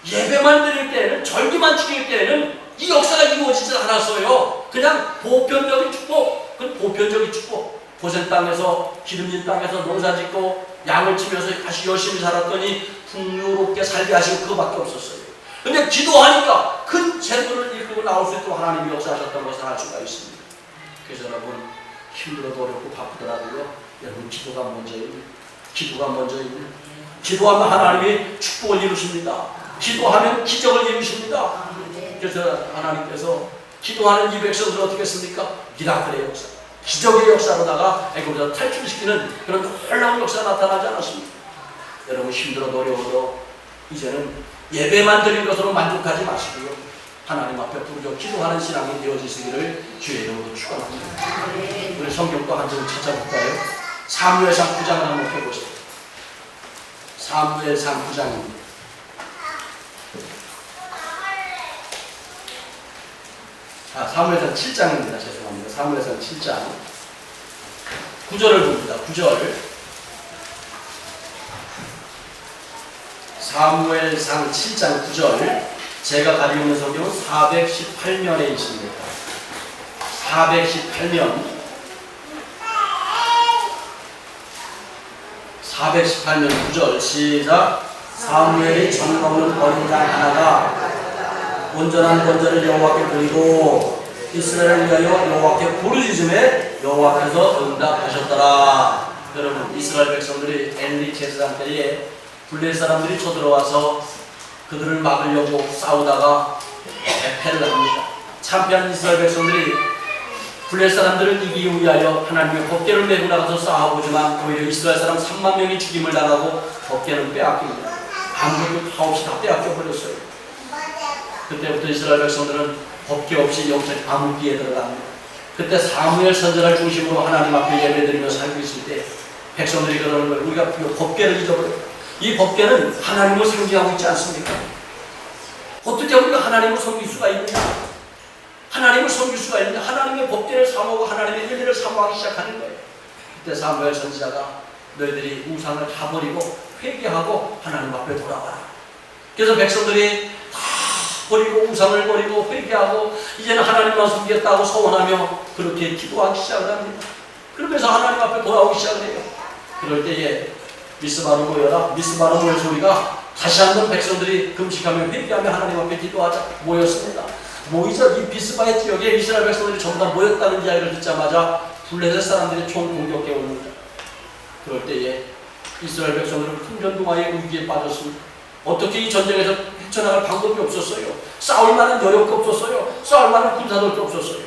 예배만 드릴 때에는, 절기만 지킬 때에는 이 역사가 이루어지지 않았어요. 그냥 보편적인 축복, 그 보편적인 축복. 고센 땅에서, 기름진 땅에서 농사 짓고 양을 치면서 다시 열심히 살았더니 풍요롭게 살게 하시고 그거밖에 없었어요. 근데 기도하니까 큰 재물을 이끌고 나올 수 있도록 하나님이 역사하셨던 것을 알 수가 있습니다. 그래서 여러분 힘들어도 어렵고 바쁘더라도요. 여러분 기도가 먼저입니다. 기도가 먼저입니다. 기도하면 하나님이 축복을 이루십니다. 기도하면 기적을 이루십니다. 그래서 하나님께서 기도하는 이 백성들을 어떻게 했습니까? 미라클의 역사, 기적의 역사로다가 애굽에서 탈출시키는 그런 놀라운 역사가 나타나지 않았습니까? 여러분 힘들어도 어려워도 이제는 예배만 드린 것으로 만족하지 마시고요. 하나님 앞에 부르짖어 기도하는 신앙이 되어지시기를 주의 이름으로 축원합니다. 우리 성경도 한 절 찾아볼까요? 사무엘상 9장을 한번 펴보세요. 사무엘상 9장입니다. 사무엘상 7장입니다. 죄송합니다. 사무엘상 7장 9절을 봅니다. 9절. 사무엘상 7장 9절. 제가 가지고 있는 성경은 418면에 있습니다. 418면. 418면 9절. 시작. 사무엘이 정먹는 어린 양 하나가 온전한 번제를 여호와께 드리고 이스라엘을 위하여 여호와께 부르짖음에 여호와께서 응답하셨더라. 여러분, 이스라엘 백성들이 엔리 제사장 때에 블레셋 사람들이 쳐들어와서 그들을 막으려고 싸우다가 패를 합니다. 참패한 이스라엘 백성들이 블레셋 사람들을 이기기 위하여 하나님의 법궤를 메고 나가서 싸워보지만 오히려 이스라엘 사람 3만 명이 죽임을 당하고 법궤는 빼앗깁니다. 아무것도 다 없이 다 빼앗겨버렸어요. 그때부터 이스라엘 백성들은 법궤 없이 영적 암흑기에 들어갑니다. 그때 사무엘 선지자를 중심으로 하나님 앞에 예배드리며 살고 있을 때 백성들이 그러는 거예요. 우리가 법궤를 잊어버려요. 이 법궤는 하나님을 상징하고 있지 않습니까? 어떻게 우리가 하나님을 섬길 수가 있느냐? 하나님을 섬길 수가 있느냐? 하나님의 법궤를 사모하고 하나님의 은혜를 사모하기 시작하는 거예요. 그때 사무엘 선지자가 너희들이 우상을 다 버리고 회개하고 하나님 앞에 돌아와라. 그래서 백성들이 다 버리고 우상을 버리고 회개하고 이제는 하나님만 섬기겠다고 소원하며 그렇게 기도하기 시작을 합니다. 그러면서 하나님 앞에 돌아오기 시작을 해요. 그럴 때에 미스바로 모여라. 미스바로 모일 소리가 다시 한번 백성들이 금식하며 회개하며 하나님 앞에 기도하자 모였습니다. 모이자 이 미스바의 지역에 이스라엘 백성들이 전부 다 모였다는 이야기를 듣자마자 블레셋 사람들이 총 공격해 옵니다. 그럴 때에 이스라엘 백성들은 풍전등화의 위기에 빠졌습니다. 어떻게 이 전쟁에서 헤쳐나갈 방법이 없었어요. 싸울 만한 여력도 없었어요. 싸울 만한 군사들도 없었어요.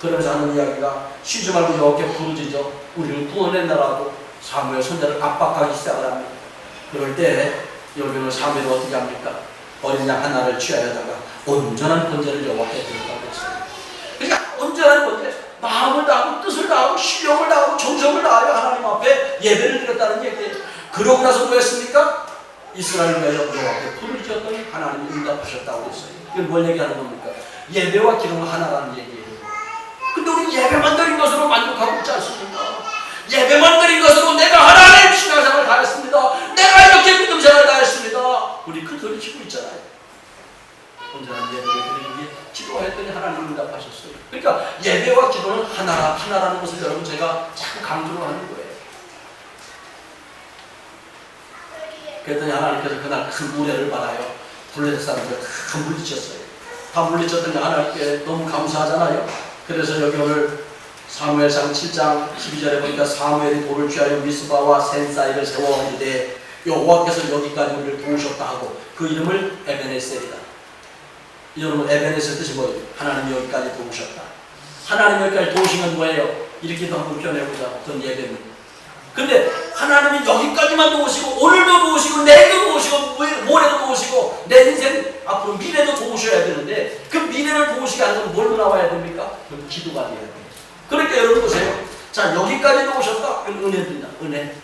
그러면서 하는 이야기가 쉬지 말고 여호와께 부르짖어 우리를 구원해내라고 사무엘 선지자를 압박하기 시작을 합니다. 그럴 때 여기는 사무엘이 어떻게 합니까? 어린 양 하나를 취하여다가 온전한 번제를 여호와께 드린다고 했어요. 그러니까 온전한 번제, 마음을 다하고 뜻을 다하고 신령을 다하고 정성을 다하여 하나님 앞에 예배를 드렸다는 얘기예요. 그러고 나서 뭐 했습니까? 이스라엘을 위하여 여호와께 불을 지었더니 하나님이 응답하셨다고 했어요. 이건 뭘 얘기하는 겁니까? 예배와 기도는 하나라는 얘기예요. 근데 우리 예배만 드린 것으로 만족하고 있지 않습니까? 예배만 드린 것으로 내가 하나님 신앙생활을 다했습니다. 내가 이렇게 믿음생활을 다했습니다. 우리 큰 소리 치고 있잖아요. 온전한 예배를 드리기 위해 기도했더니 하나님 응답하셨어요. 그러니까 예배와 기도는 하나라는 것을 여러분 제가 자꾸 강조를 하는 거예요. 그랬더니 하나님께서 그날 큰 우레를 받아요. 블레셋 사람들 다 물리쳤어요. 다 물리쳤더니 하나님께 너무 감사하잖아요. 그래서 여기 오늘 사무엘상 7장 12절에 보니까 사무엘이 돌을 취하여 미스바와 센사이를 세워 이르되 여호와께서 여기까지 우리를 도우셨다 하고 그 이름을 에베네셀이다. 여러분 에베네셀 뜻이 뭐예요? 하나님 여기까지 도우셨다. 하나님 여기까지 도우시면 뭐예요? 이렇게도 한번 표현해보자. 전 예배입니다. 근데 하나님이 여기까지만 도우시고 오늘도 도우시고 내일도 도우시고 모레도 도우시고 내 인생 앞으로 미래도 도우셔야 되는데 그 미래를 도우시게 하는 건 뭘로 나와야 됩니까? 그럼 기도가 돼야 돼요. 그러니까 여러분 보세요. 자 여기까지 도우셨다. 은혜입니다. 은혜.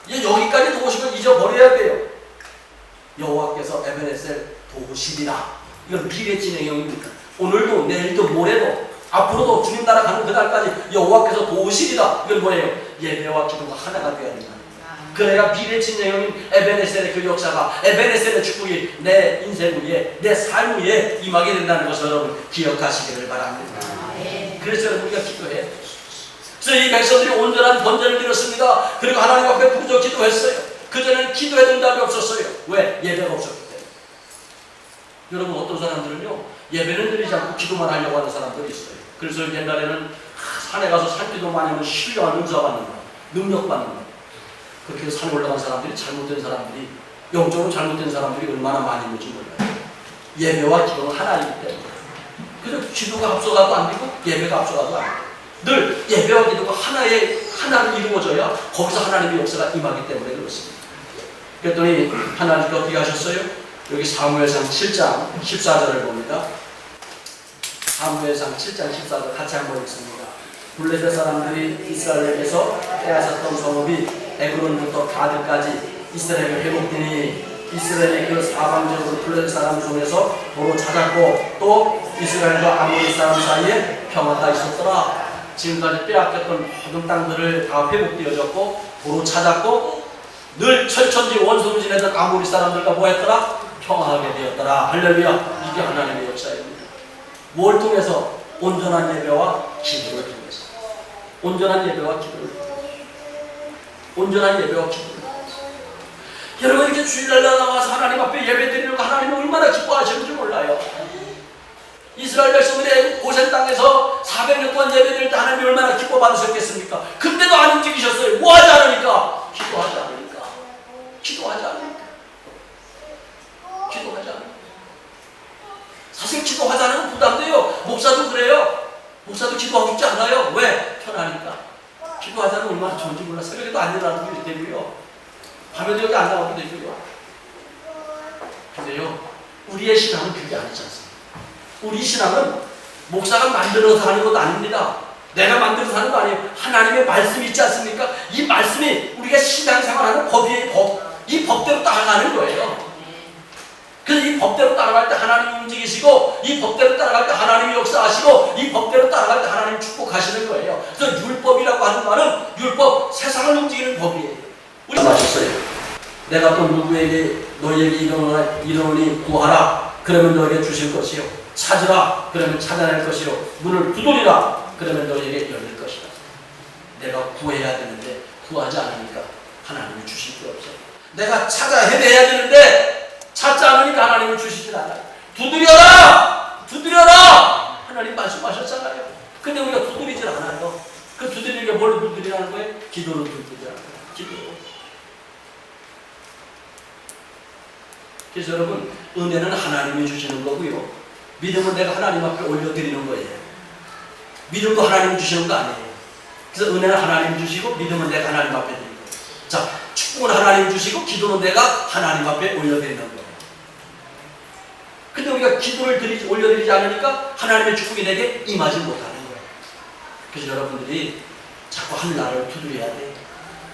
이제 여기까지 도우시고 잊어버려야 돼요. 여호와께서 에베네셀 도우시리라. 이건 미래 진행형입니다. 오늘도 내일도 모레도 앞으로도 주님 나라 가는 그날까지 여호와께서 도우시리라. 이건 뭐예요? 예배와 기도가 하나가 되어야 된다. 그래야 미래 진행형인 에베네셀의 그 역사가 에베네셀의 축복이 내 인생 위에 내 삶 위에 임하게 된다는 것을 여러분 기억하시기를 바랍니다. 그래서 여러분 우리가 기도해요. 그래서 이 백성들이 온전한 번제를 드렸습니다. 그리고 하나님 앞에 부르짖어 기도했어요. 그전에는 기도의 응답이 없었어요. 왜? 예배가 없었기 때문에. 여러분 어떤 사람들은요 예배는 드리지 않고 기도만 하려고 하는 사람들이 있어요. 그래서 옛날에는 산에 가서 산기도 많이 하면 신령한 은사 받는 거, 능력 받는 거. 그렇게 해서 산에 올라간 사람들이 잘못된 사람들이 영적으로 잘못된 사람들이 얼마나 많이 있는지 몰라요. 예배와 기도는 하나이기 때문에. 그래서 기도가 앞서가도 안 되고 예배가 앞서가도 안 돼요. 늘 예배와 기도가 하나로 이루어져야 거기서 하나님의 역사가 임하기 때문에 그렇습니다. 그랬더니 하나님께 어떻게 하셨어요? 여기 사무엘상 7장 14절을 봅니다. 사무엘상 7장 14절 같이 한번 읽습니다. 블레셋 사람들이 이스라엘에게서 빼앗았던 성읍이 에그론부터 가드까지 이스라엘을 회복되니 이스라엘의 그 사방적으로 블레셋 사람 중에서 도로 찾았고 또 이스라엘과 아모리 사람 사이에 평화가 있었더라. 지금까지 빼앗겼던 모든 땅들을 다 회복되어졌고 도로 찾았고 늘 철천지 원수로 지내던 아모리 사람들과 뭐 했더라? 평화하게 되었더라. 할렐루야. 이게 하나님의 역사입니다. 뭘 통해서? 온전한 예배와 기도를 통해서. 온전한 예배와 기도를 통해서. 온전한 예배와 기도를 통해서. 여러분 이렇게 주일날 나와서 하나님 앞에 예배드리는 거 하나님은 얼마나 기뻐하시는지 몰라요. 이스라엘 백성들의 고센 땅에서 400년 동안 예배드릴 때 하나님이 얼마나 기뻐 받으셨겠습니까? 근데도 안 움직이셨어요. 뭐 하지 않으니까? 기도하지 않으니까. 기도하지 않으니까. 기도하지 않으니까. 사실 기도하지 않으면 부담돼요. 목사도 그래요. 목사도 기도하고 싶지 않아요. 왜? 편하니까. 기도하지 않으면 얼마나 좋은지 몰라. 새벽에도 안 일어나도 되고요. 밤에도 여기 안 나와도 되고요. 근데요, 우리의 신앙은 그게 아니지 않습니까? 우리 신앙은 목사가 만들어서 하는 것도 아닙니다. 내가 만들어서 하는 거 아니에요. 하나님의 말씀이 있지 않습니까? 이 말씀이 우리가 신앙생활하는 법이에요. 법. 이 법대로 따라가는 거예요. 그래서 이 법대로 따라갈 때 하나님이 움직이시고 이 법대로 따라갈 때 하나님이 역사하시고 이 법대로 따라갈 때 하나님이 축복하시는 거예요. 그래서 율법이라고 하는 말은 율법, 세상을 움직이는 법이에요. 우리 마셨어요. 내가 또 누구에게 너희에게 이르노니 구하라. 그러면 너에게 주실 것이요. 찾으라. 그러면 찾아낼 것이요. 문을 두드리라. 그러면 너에게 열릴 것이다. 내가 구해야 되는데 구하지 않으니까 하나님이 주실 게 없어요. 내가 찾아 헤매야 되는데 찾지 않으니까 하나님이 주시질 않아요. 두드려라! 두드려라! 하나님 말씀하셨잖아요. 근데 우리가 두드리질 않아요. 그 두드리는 게 뭘 두드리라는 거예요? 기도로 두드리라는 거예요. 기도로. 그래서 여러분, 은혜는 하나님이 주시는 거고요. 믿음은 내가 하나님 앞에 올려드리는 거예요. 믿음도 하나님이 주시는 거 아니에요. 그래서 은혜는 하나님이 주시고 믿음은 내가 하나님 앞에 드리는 거예요. 자, 축복은 하나님이 주시고 기도는 내가 하나님 앞에 올려드리는 거예요. 근데 우리가 기도를 올려드리지 않으니까 하나님의 축복이 내게 임하지 못하는 거예요. 그래서 여러분들이 자꾸 하늘나라를 두드려야 돼요.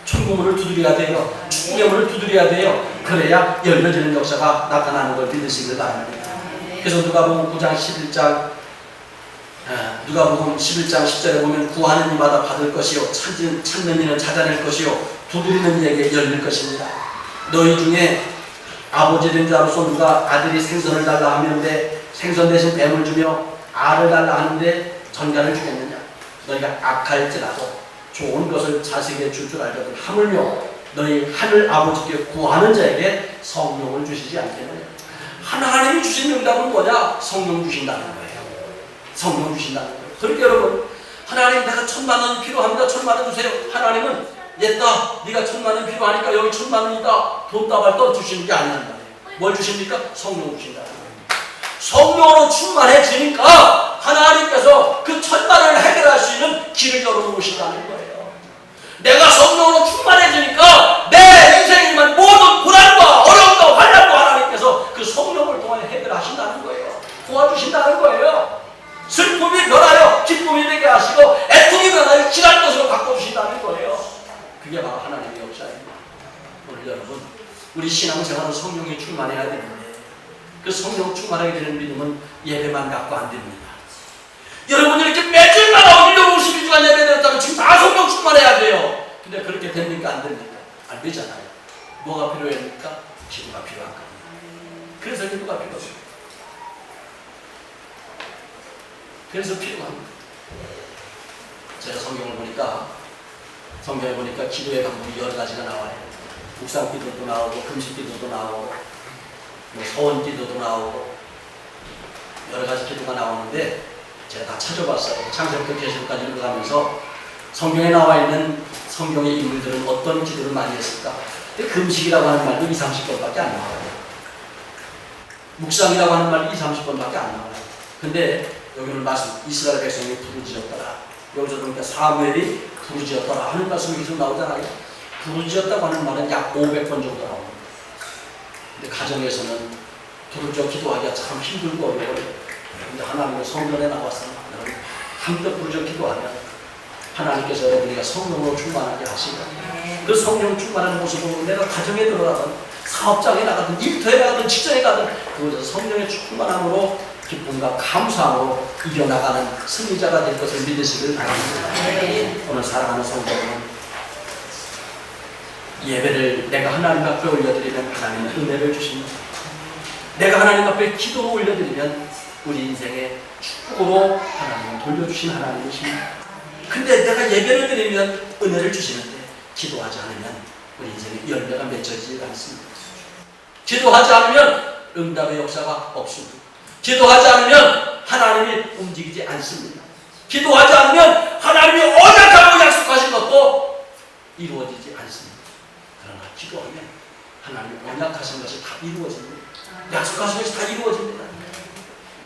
천국문을 두드려야 돼요. 축복의 문을 두드려야 돼요. 그래야 열려지는 역사가 나타나는 걸 믿으시길 바랍니다. 그래서 누가복음 9장 11장 누가복음 11장 10절에 보면 구하는 이마다 받을 것이요 찾는 이는 찾아낼 것이요 두드리는 이에게 열릴 것입니다. 너희 중에 아버지 된 자로서 누가 아들이 생선을 달라 하는데 생선 대신 뱀을 주며 알을 달라 하는데 전갈을 주겠느냐? 너희가 악할지라도 좋은 것을 자식에게 줄 줄 알거든 하물며 너희 하늘 아버지께 구하는 자에게 성령을 주시지 않겠느냐? 하나님이 주신 응답은 뭐냐? 성령 주신다는 거예요. 성령 주신다는 거예요. 그러니까 여러분, 하나님 내가 10,000,000원이 필요합니다. 10,000,000원 주세요. 하나님은 옛다 네가 10,000,000원 필요하니까 여기 10,000,000원이다. 돈다발 떠주시는 게 아니란 말이에요. 뭘 주십니까? 성령 주신다는 거예요. 성령으로 충만해지니까 하나님께서 그 10,000,000원을 해결할 수 있는 길을 열어놓으신다는 거예요. 내가 성령으로 충만해지니까 내 인생에 있는 모든 고난과 어려움과 환난과 하나님께서 그 성령을 통해 해결하신다는 거예요. 도와주신다는 거예요. 슬픔이 변하여 기쁨이 되게 하시고 애통이 변하여 지날 것으로 바꿔주신다는 거예요. 그게 바로 하나님의 역사입니다. 오늘 여러분, 우리 신앙생활은 성령이 충만해야 되는데 그 성령 충만하게 되는 믿음은 예배만 갖고 안 됩니다. 여러분이 이렇게 매주마다 152주간 예배드렸다면 지금 다 성령 충만해야 돼요. 근데 그렇게 됩니까? 안 됩니까? 안 되잖아요. 뭐가 필요합니까? 기도가 필요한 겁니다. 그래서 기도가 필요합니다. 그래서 필요합니다. 제가 성경에 보니까 기도의 방법이 여러 가지가 나와요. 묵상 기도도 나오고 금식 기도도 나오고 뭐 서원 기도도 나오고 여러 가지 기도가 나오는데 제가 다 찾아봤어요. 창세부터 계시록까지 읽어가면서 성경에 나와 있는 성경의 인물들은 어떤 기도를 많이 했을까? 근데 금식이라고 하는 말도 20-30번밖에 안 나와요. 묵상이라고 하는 말도 20-30번밖에 안 나와요. 근데 여기는 말씀 이스라엘 백성이 부르짖었더라. 여기서 보니까 사무엘이 부르짖었더라 하는 말씀이 계속 나오잖아요. 부르짖었다고 하는 말은 약 500번 정도 나옵니다. 근데 가정에서는 부르짖어 기도하기가 참 힘들고 어려워요. 근데 하나님의 성전에 나와서 함께 부르짖어 기도하면 하나님께서 여러분에게 성령으로 충만하게 하시고 그 성령 충만한 모습을 내가 가정에 들어가든 사업장에 나가든 일터에 나가든 직장에 가든 그곳에서 성령의 충만함으로 기쁨과 감사함으로 이겨나가는 승리자가 될 것을 믿으시길 바랍니다. 오늘 사랑하는 성도 여러분, 예배를 내가 하나님 앞에 올려드리면 하나님은 은혜를 주십니다. 내가 하나님 앞에 기도로 올려드리면 우리 인생의 축복으로 하나님은 돌려주신 하나님이십니다. 근데 내가 예배를 드리면 은혜를 주시는데 기도하지 않으면 우리 인생의 열매가 맺혀지지 않습니다. 기도하지 않으면 응답의 역사가 없습니다. 기도하지 않으면 하나님이 움직이지 않습니다. 기도하지 않으면 하나님이 언약하고 약속하신 것도 이루어지지 않습니다. 그러나 기도하면 하나님이 언약하신 것이 다 이루어집니다. 약속하신 것이 다 이루어집니다.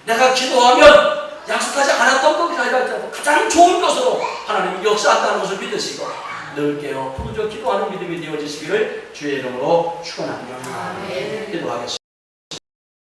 내가 기도하면 약속하지 않았던 것이 아니라 가장 좋은 것으로 하나님이 역사한다는 것을 믿으시고 늘 깨어 부르짖어 기도하는 믿음이 되어지시기를 주의 이름으로 축원합니다. 기도하겠습니다.